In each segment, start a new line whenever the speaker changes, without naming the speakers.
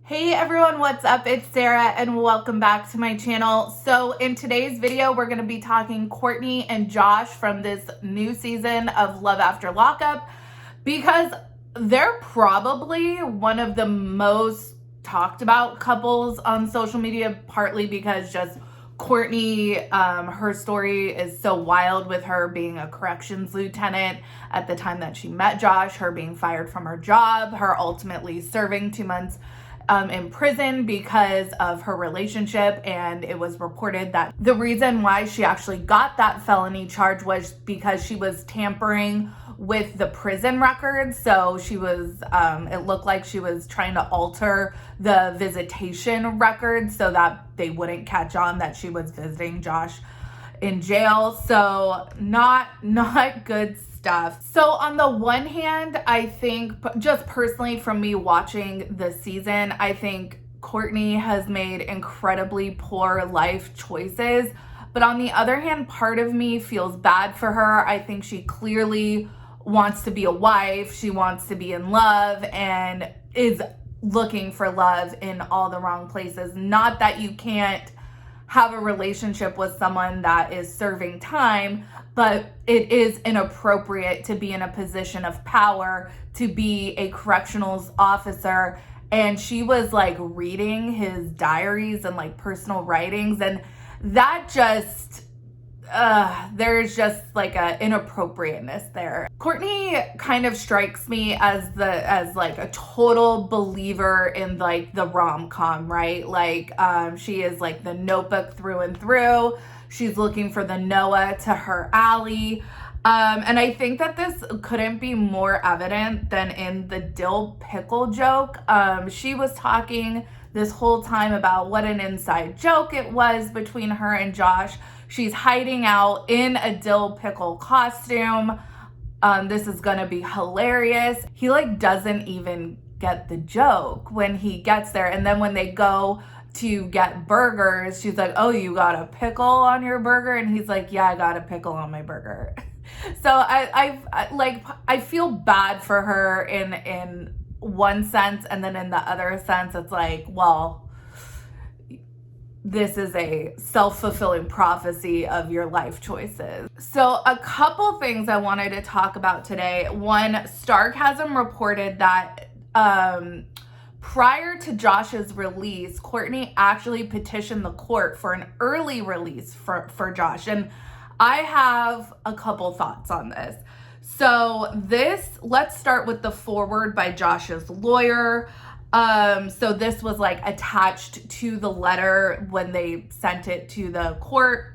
Hey everyone, what's up? It's Sarah and welcome back to my channel. So in today's video, we're going to be talking Courtney and Josh from this new season of Love After Lockup because they're probably one of the most talked about couples on social media, partly because just Courtney, her story is so wild with her being a corrections lieutenant at the time that she met Josh, her being fired from her job, her ultimately serving 2 months in prison because of her relationship. And it was reported that the reason why she actually got that felony charge was because she was tampering with the prison records. So she was, it looked like she was trying to alter the visitation records so that they wouldn't catch on that she was visiting Josh in jail. So not good stuff. So on the one hand, I think just personally from me watching the season, I think Courtney has made incredibly poor life choices. But on the other hand, part of me feels bad for her. I think she clearly wants to be a wife. She wants to be in love and is looking for love in all the wrong places. Not that you can't have a relationship with someone that is serving time, but it is inappropriate to be in a position of power, to be a correctionals officer. And she was like reading his diaries and like personal writings, and that just there's just like a inappropriateness there. Courtney kind of strikes me as like a total believer in like the rom-com, right? Like she is like the Notebook through and through. She's looking for the Noah to her Allie. And I think that this couldn't be more evident than in the dill pickle joke. She was talking this whole time about what an inside joke it was between her and Josh. She's hiding out in a dill pickle costume. This is gonna be hilarious. He like doesn't even get the joke when he gets there. And then when they go to get burgers, she's like, "Oh, you got a pickle on your burger?" And he's like, "Yeah, I got a pickle on my burger." So I feel bad for her in one sense, and then in the other sense, it's like, well, this is a self-fulfilling prophecy of your life choices. So a couple things I wanted to talk about today. One, Starcasm reported that prior to Josh's release, Courtney actually petitioned the court for an early release for Josh. And I have a couple thoughts on this. So let's start with the foreword by Josh's lawyer. So this was like attached to the letter when they sent it to the court.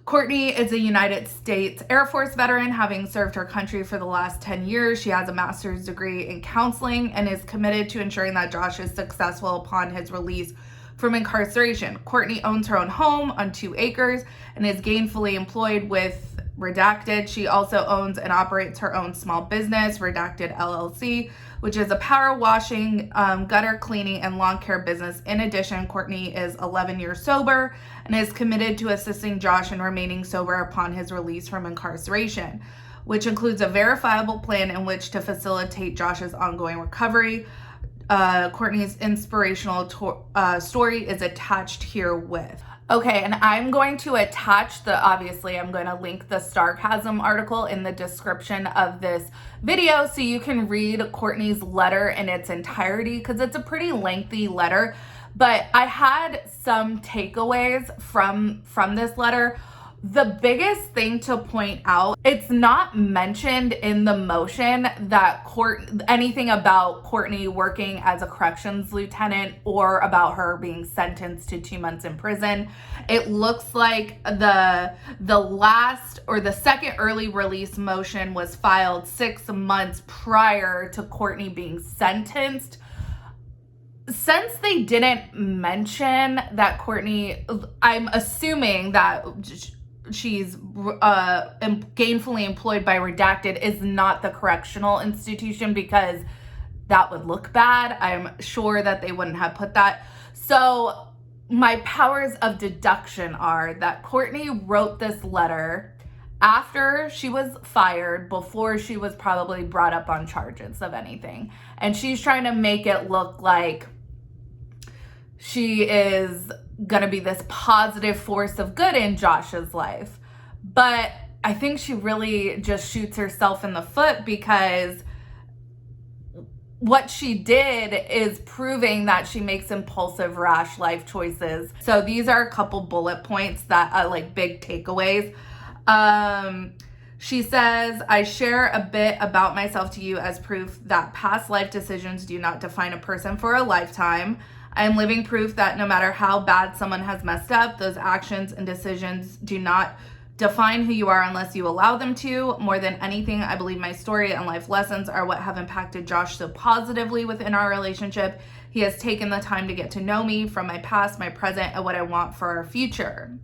Courtney is a United States Air Force veteran, having served her country for the last 10 years. She has a master's degree in counseling and is committed to ensuring that Josh is successful upon his release from incarceration. Courtney owns her own home on 2 acres and is gainfully employed with Redacted. She also owns and operates her own small business, Redacted LLC, which is a power washing, gutter cleaning, and lawn care business. In addition, Courtney is 11 years sober and is committed to assisting Josh in remaining sober upon his release from incarceration, which includes a verifiable plan in which to facilitate Josh's ongoing recovery. Courtney's inspirational story is attached herewith. Okay, and I'm going to attach obviously I'm going to link the Starcasm article in the description of this video so you can read Courtney's letter in its entirety, because it's a pretty lengthy letter. But I had some takeaways from this letter. The biggest thing to point out, it's not mentioned in the motion that anything about Courtney working as a corrections lieutenant or about her being sentenced to 2 months in prison. It looks like the last or the second early release motion was filed 6 months prior to Courtney being sentenced. Since they didn't mention that Courtney, I'm assuming that she's gainfully employed by Redacted is not the correctional institution, because that would look bad. I'm sure that they wouldn't have put that. So my powers of deduction are that Courtney wrote this letter after she was fired, before she was probably brought up on charges of anything. And she's trying to make it look like she is gonna be this positive force of good in Josh's life. But I think she really just shoots herself in the foot, because what she did is proving that she makes impulsive, rash life choices. So these are a couple bullet points that are like big takeaways. She says, I share a bit about myself to you as proof that past life decisions do not define a person for a lifetime. I am living proof that no matter how bad someone has messed up, those actions and decisions do not define who you are unless you allow them to. More than anything, I believe my story and life lessons are what have impacted Josh so positively within our relationship. He has taken the time to get to know me from my past, my present, and what I want for our future.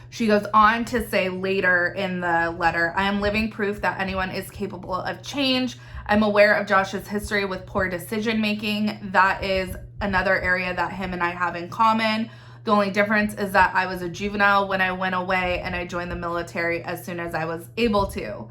She goes on to say later in the letter, I am living proof that anyone is capable of change. I'm aware of Josh's history with poor decision making. That is another area that him and I have in common. The only difference is that I was a juvenile when I went away, and I joined the military as soon as I was able to.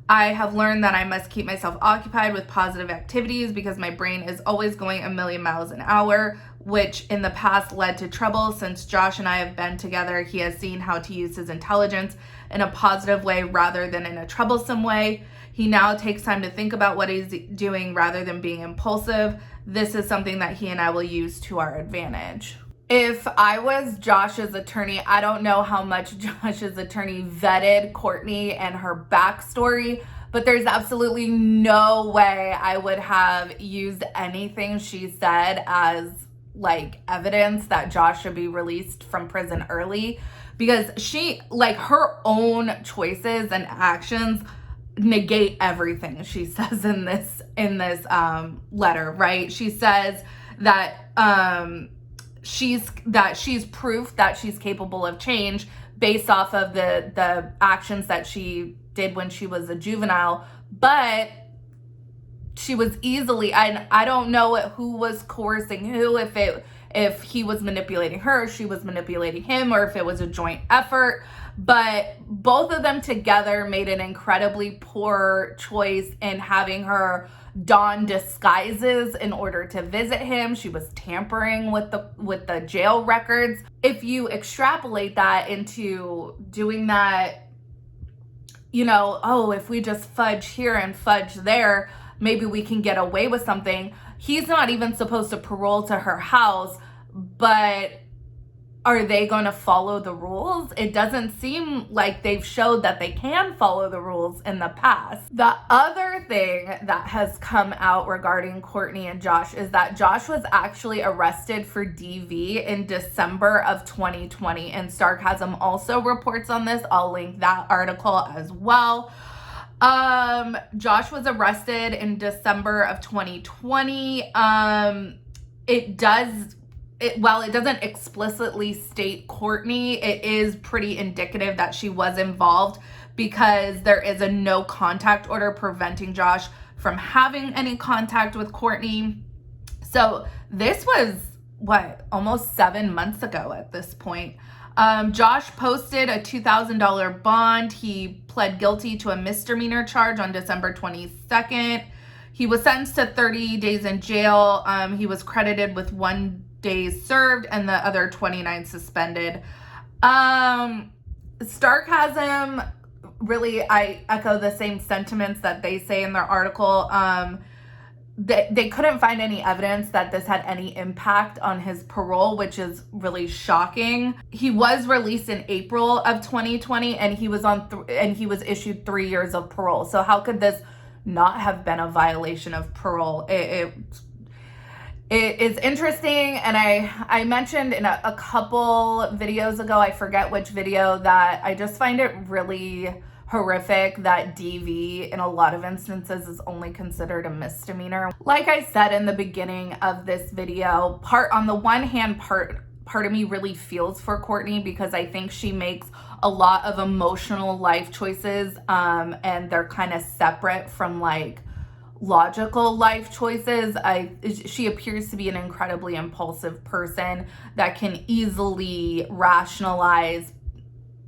I have learned that I must keep myself occupied with positive activities because my brain is always going a million miles an hour, which in the past led to trouble. Since Josh and I have been together, he has seen how to use his intelligence in a positive way rather than in a troublesome way. He now takes time to think about what he's doing rather than being impulsive. This is something that he and I will use to our advantage. If I was Josh's attorney, I don't know how much Josh's attorney vetted Courtney and her backstory, but there's absolutely no way I would have used anything she said as like evidence that Josh should be released from prison early, because she, like, her own choices and actions negate everything she says in this letter, right? She says that she's proof that she's capable of change based off of the actions that she did when she was a juvenile, but she was easily, I don't know who was coercing who, if he was manipulating her, she was manipulating him, or if it was a joint effort, but both of them together made an incredibly poor choice in having her don disguises in order to visit him. She was tampering with the jail records. If you extrapolate that into doing that, you know, oh, if we just fudge here and fudge there, maybe we can get away with something. He's not even supposed to parole to her house, but are they going to follow the rules? It doesn't seem like they've showed that they can follow the rules in the past. The other thing that has come out regarding Courtney and Josh is that Josh was actually arrested for DV in December of 2020, and Starcasm also reports on this. I'll link that article as well. Josh was arrested in December of 2020. While it doesn't explicitly state Courtney, it is pretty indicative that she was involved, because there is a no contact order preventing Josh from having any contact with Courtney. So this was, almost 7 months ago at this point. Josh posted a $2,000 bond. He pled guilty to a misdemeanor charge on December 22nd. He was sentenced to 30 days in jail. He was credited with 1 day served and the other 29 suspended. Starcasm, really, I echo the same sentiments that they say in their article. They couldn't find any evidence that this had any impact on his parole, which is really shocking. He was released in April of 2020, and he was issued 3 years of parole. So how could this not have been a violation of parole? It is interesting, and I mentioned in a couple videos ago, I forget which video, that I just find it really horrific that DV in a lot of instances is only considered a misdemeanor. Like I said in the beginning of this video, on the one hand, part of me really feels for Courtney, because I think she makes a lot of emotional life choices, and they're kind of separate from like logical life choices. She appears to be an incredibly impulsive person that can easily rationalize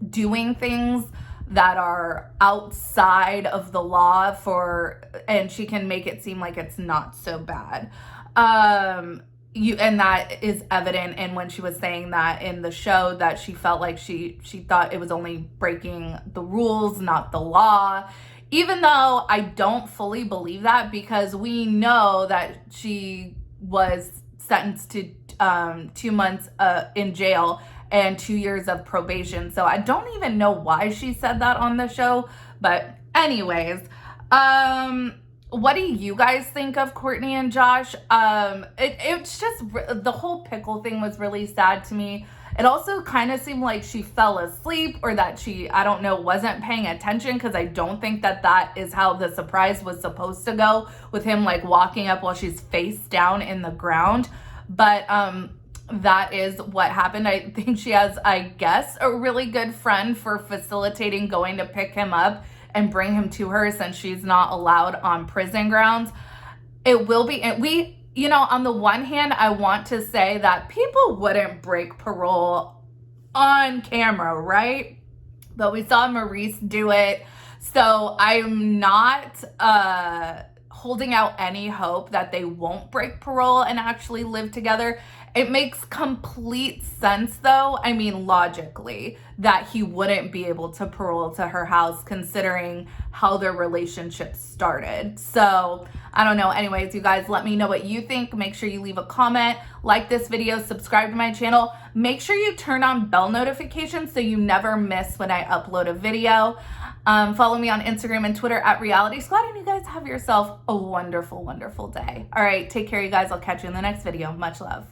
doing things that are outside of the law and she can make it seem like it's not so bad. and that is evident in when she was saying that in the show, that she felt like she thought it was only breaking the rules, not the law, even though I don't fully believe that, because we know that she was sentenced to 2 months in jail and 2 years of probation. So I don't even know why she said that on the show. But anyways, what do you guys think of Courtney and Josh? It's just, the whole pickle thing was really sad to me. It also kind of seemed like she fell asleep, or that she, I don't know, wasn't paying attention, because I don't think that that is how the surprise was supposed to go, with him like walking up while she's face down in the ground. But that is what happened. I think she has, I guess, a really good friend for facilitating going to pick him up and bring him to her, since she's not allowed on prison grounds. It will be, and we, you know, on the one hand, I want to say that people wouldn't break parole on camera, right? But we saw Maurice do it. So I'm not holding out any hope that they won't break parole and actually live together. It makes complete sense, though, I mean, logically, that he wouldn't be able to parole to her house, considering how their relationship started. So I don't know. Anyways, you guys, let me know what you think. Make sure you leave a comment, like this video, subscribe to my channel. Make sure you turn on bell notifications so you never miss when I upload a video. Follow me on Instagram and Twitter at Reality Squad, and you guys have yourself a wonderful, wonderful day. All right, take care, you guys. I'll catch you in the next video. Much love.